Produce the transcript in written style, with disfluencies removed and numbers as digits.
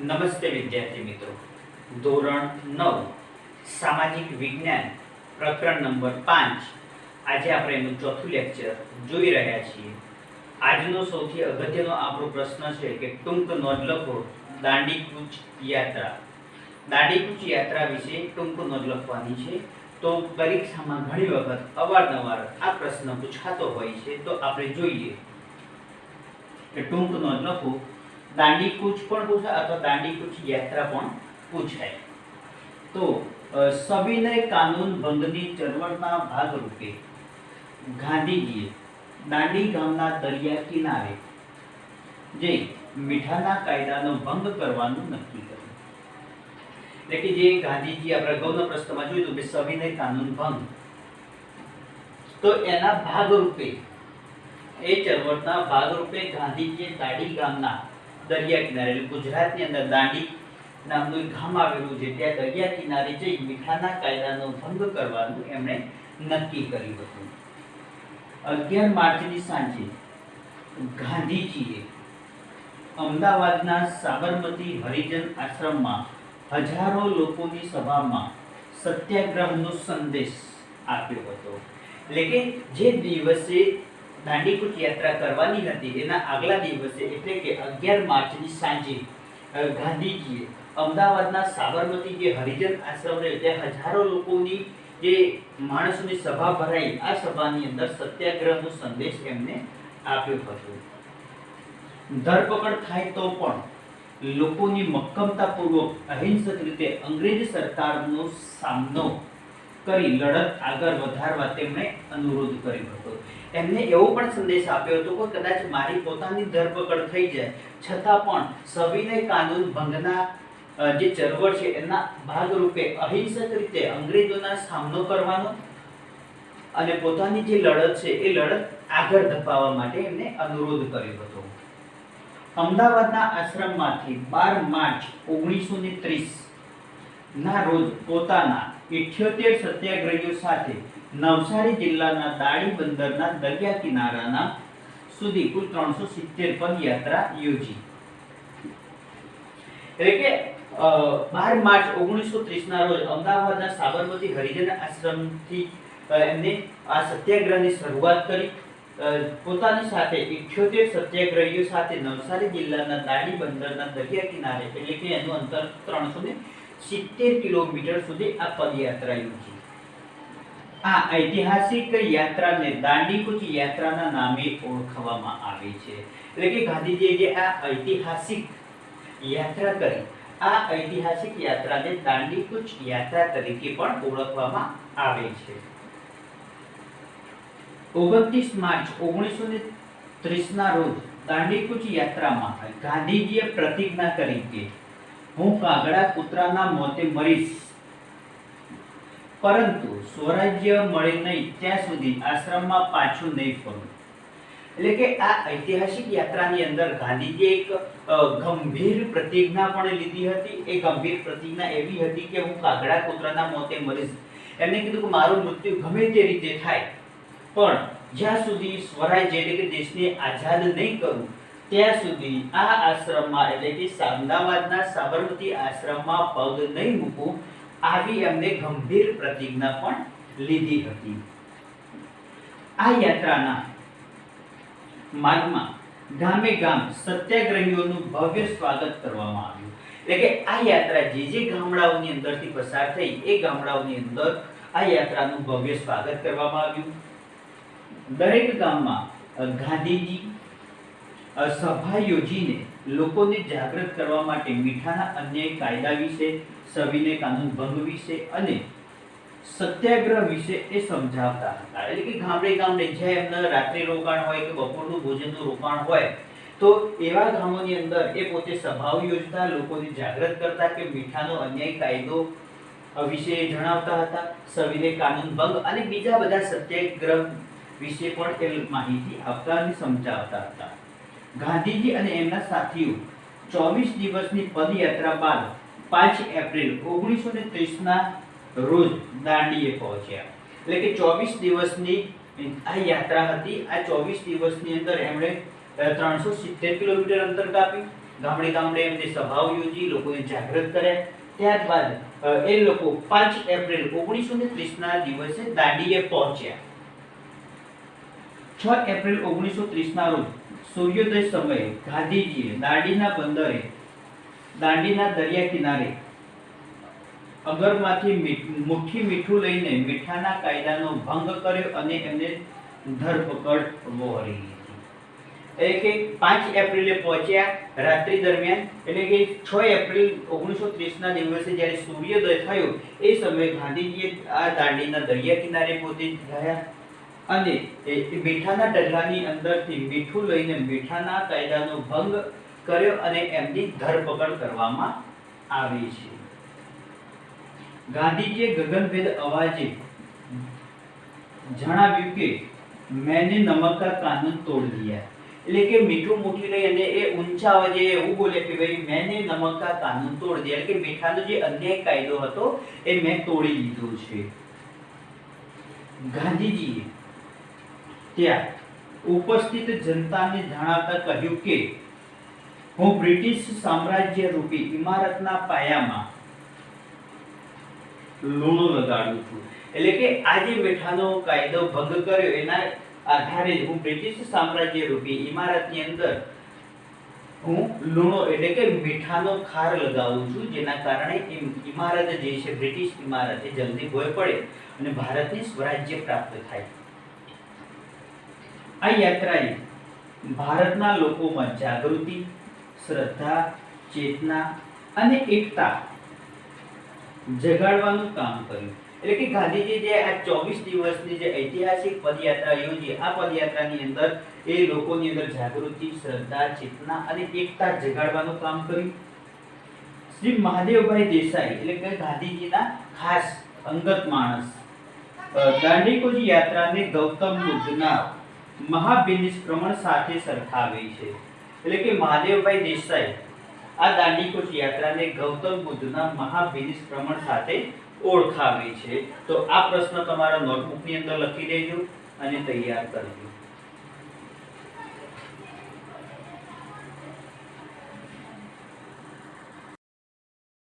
નમસ્તે વિદ્યાર્થી મિત્રો, ધોરણ 9 સામાજિક વિજ્ઞાન પ્રકરણ નંબર 5. આજે આપણે એનું ચોથું લેક્ચર જોઈ રહ્યા છીએ. આજનો સૌથી અગત્યનો આપણો પ્રશ્ન છે કે ટૂંક નોંધ લખો દાંડીકૂચ યાત્રા. દાંડીકૂચ યાત્રા વિશે ટૂંક નોંધ લખવાની છે. તો પરીક્ષામાં ઘણી વખત અવારનવાર આ પ્રશ્ન પૂછાતો હોય છે, તો આપણે જોઈએ કે ટૂંક નોંધ લખો દાંડીકૂચ પણ પૂછાય અથવા દાંડીકૂચ યાત્રા પણ પૂછાય. તો સવિનય કાનૂન ભંગની ચળવળના ભાગરૂપે ગાંધીજીએ દાંડી ગામના દરિયા કિનારે જઈ મીઠાના કાયદાનો ભંગ કરવાનું નક્કી કર્યું. એટલે કે જે ગાંધીજી આપણે અગાઉના પ્રશ્નમાં જોયું કે સવિનય કાનૂન ભંગ, તો એના ભાગરૂપે એ ચળવળના ભાગરૂપે ગાંધીજીએ દાંડી ગામના દરિયા કિનારે ગુજરાતની અંદર દાંડી નામનું ગામ આવેલું છે, ત્યાં દરિયા કિનારે જઈ મીઠાના કાયદાનો ભંગ કરવાનું એમણે નક્કી કર્યું હતું. 11 માર્ચની સાંજે ગાંધીજીએ અમદાવાદના સાબરમતી હરિજન આશ્રમમાં હજારો લોકોની સભામાં સત્યાગ્રહનો સંદેશ આપ્યો હતો. એટલે કે જે દિવસે દાંડીકૂચ યાત્રા કરવાની હતી એના આગલા દિવસે એટલે કે 11 માર્ચની સાંજે ગાંધીજીએ અમદાવાદના સાબરમતી જે હરિજન આશ્રમ રહ્યો ત્યાં હજારો લોકોની જે માણસોની સભા ભરાઈ, આ સભાની અંદર સત્યાગ્રહનો સંદેશ એમને આપ્યો હતો. ધરપકડ થાય તો પણ લોકોની મક્કમતાપૂર્વક અહિંસક રીતે અંગ્રેજ સરકારનો સામનો કરી લડત આગળ વધારવા તેમણે અનુરોધ કર્યો હતો. એમને એવો પણ સંદેશ આપ્યો હતો કે કદાચ મારી પોતાની ધરપકડ થઈ જાય છતાં પણ સવિનય કાનૂન ભંગના જે ચળવળ છે એના ભાગરૂપે અહિંસક રીતે અંગ્રેજોના સામનો કરવાનો અને પોતાની જે લડત છે એ લડત આગળ ધપાવવા માટે એમને અનુરોધ કર્યો હતો. અમદાવાદના આશ્રમમાંથી 12 માર્ચ 1930 ના રોજ પોતાના 78 સત્યાગ્રહીઓ સાથે નવસારી જિલ્લાના દાણી બંદરના દરિયા કિનારાના સુધી કુલ 370 પદયાત્રા યોજી. એટલે કે 12 માર્ચ 1930 ના રોજ અમદાવાદના સાબરમતી હરિજન આશ્રમથી એમને આ સત્યાગ્રહની શરૂઆત કરી. પોતાની સાથે 78 સત્યાગ્રહીઓ સાથે નવસારી જિલ્લાના દાણી બંદરના દરિયા કિનારે એટલે કે એનું અંતર 370 કિલોમીટર સુધી આ પદયાત્રા યોજી. આ ઐતિહાસિક યાત્રાને દાંડીકૂચ યાત્રાના નામે ઓળખવામાં આવે છે. એટલે કે ગાંધીજીએ જે આ ઐતિહાસિક યાત્રા કરી, આ ઐતિહાસિક યાત્રાને દાંડીકૂચ યાત્રા તરીકે પણ ઓળખવામાં આવે છે. 29 માર્ચ 1930 ના રોજ દાંડીકૂચ યાત્રામાં ગાંધીજીએ પ્રતિજ્ઞા કરી કે હું કાગડા કૂતરાના મોતે મરીશ, પરંતુ સ્વરાજ્ય મળે નહીં ત્યાં સુધી આશ્રમમાં પાછું નહીં ફરું. એટલે કે આ ઐતિહાસિક યાત્રાની અંદર ગાંધીજીએ એક ગંભીર પ્રતિજ્ઞા પણ લીધી હતી. એ ગંભીર પ્રતિજ્ઞા એવી હતી કે હું કાગડા કૂતરાના મોતે મરીશ. એમને કીધું કે મારું મૃત્યુ ગમે તે રીતે થાય, પણ જ્યાં સુધી સ્વરાજ્ય એટલે કે દેશને આઝાદ નહીં કરું ત્યાં સુધી આ આશ્રમમાં એટલે કે અમદાવાદના સાબરમતી આશ્રમમાં પગ નહીં મૂકું, આવી એમને ગંભીર પ્રતિજ્ઞા પણ લીધી હતી. આ યાત્રાના માર્ગમાં ગામે ગામ સત્યાગ્રહીઓનું ભવ્ય સ્વાગત કરવામાં આવ્યું. એટલે કે આ યાત્રા જે ગામડાઓની અંદરથી પસાર થઈ એ ગામડાઓની અંદર આ યાત્રાનું ભવ્ય સ્વાગત કરવામાં આવ્યું. દરેક ગામમાં ગાંધીજી સભા યોજીને લોકોને જાગૃત કરવા માટે મીઠાના અન્યાય કાયદા વિશે, સવિનય કાનૂન ભંગ વિશે અને સત્યાગ્રહ વિશે એ સમજાવતા હતા. એટલે કે ગામડે ગામડે જ્યાં એમના રાત્રિ રોકાણ હોય કે બપોરનું ભોજનનું રોકાણ હોય, તો એવા ગામોની અંદર એ પોતે સભાઓ યોજતા, લોકોને જાગૃત કરતા કે મીઠાનો અન્યાય કાયદો વિશે જણાવતા હતા, સવિનય કાનૂન ભંગ અને બીજા બધા સત્યાગ્રહ વિશે પણ એ માહિતી આપતા અને સમજાવતા હતા. ગાંધીજી અને એમના સાથીઓ 24 દિવસની પદયાત્રા બાદ 5 એપ્રિલ 1930 ના રોજ દાંડીએ પહોંચ્યા. એટલે કે 24 દિવસની આ યાત્રા હતી. આ 24 દિવસની અંદર એમણે 370 કિલોમીટર અંતર કાપ્યું. ગામડે ગામડે એમને સભાઓ યોજી લોકોને જાગૃત કર્યા. ત્યારબાદ એ લોકો 5 એપ્રિલ 1930 ના દિવસે દાંડીએ પહોંચ્યા. 6 એપ્રિલ 1930 ના રોજ સૂર્યોદય સમયે ગાંધીજીએ દાંડીના બંદરે, દાંડીના દરિયા કિનારે અગરમાંથી મુઠ્ઠી મીઠું લઈને મીઠાના કાયદાનો ભંગ કર્યો અને એમને ધરપકડ વહોરી લીધી. એટલે કે 5 એપ્રિલે પહોંચ્યા રાત્રિ દરમિયાન, એટલે કે 6 એપ્રિલ 1930 ના દિવસે જ્યારે સૂર્યોદય થયો એ સમયે ગાંધીજીએ આ દાંડીના દરિયા કિનારે પહોંચી ગયા અને એ મીઠાના ડલ્લાની અંદરથી મીઠું લઈને મીઠાના કાયદાનો ભંગ કર્યો અને એમની ધરપકડ કરવામાં આવી છે. ગાંધીજીએ ગગનભેદ અવાજે જણાવ્યું કે मैंने नमक का कानून तोड़ दिया. એટલે કે મીઠું મુઠી લઈ અને એ ઊંચા અવાજે એવું બોલે કે ભાઈ मैंने नमक का कानून तोड़ दिया, એટલે કે મીઠાનો જે અન્યાય કાયદો હતો એ મેં તોડી લીધો છે. ગાંધીજીએ ત્યાં ઉપસ્થિત જનતાને જણાવતા કહ્યું કે હું બ્રિટિશ સામ્રાજ્ય રૂપી ઇમારતના પાયામાં લૂણો લગાડું છું. એટલે કે આ જે મીઠાનો કાયદો ભંગ કર્યો એના આધારે હું બ્રિટિશ સામ્રાજ્ય રૂપી ઇમારતની અંદર હું લૂણો એટલે કે મીઠાનો ખાર લગાવું છું, જેના કારણે ઇમારત જે છે બ્રિટિશ ઇમારત એ જલ્દી ભોય પડે અને ભારતને સ્વરાજ્ય પ્રાપ્ત થાય. આ યાત્રાએ ભારતના લોકોમાં જાગૃતિ, શ્રદ્ધા, ચેતના અને એકતા જગાડવાનું કામ કર્યું. એટલે કે ગાંધીજી જે આ 24 દિવસની જે ઐતિહાસિક પદયાત્રા યોજી, આ પદયાત્રાની અંદર એ લોકોની અંદર જાગૃતિ, શ્રદ્ધા, ચેતના અને એકતા જગાડવાનું કામ કર્યું. શ્રી મહાદેવભાઈ દેસાઈ એટલે કે ગાંધીજીના ખાસ અંગત માણસ દાંડી કૂચ યાત્રાને ગૌતમ બુદ્ધના મહાવિનિષ્ક્રમણ સાથે સરખાવે છે. એટલે કે મહાદેવભાઈ દેસાઈ આ દાંડી કૂચ યાત્રાને ગૌતમ બુદ્ધના મહાવિનિષ્ક્રમણ સાથે ઓળખાવે છે. તો આ પ્રશ્ન તમારા નોટબુકની અંદર લખી દેજો અને તૈયાર કરજો.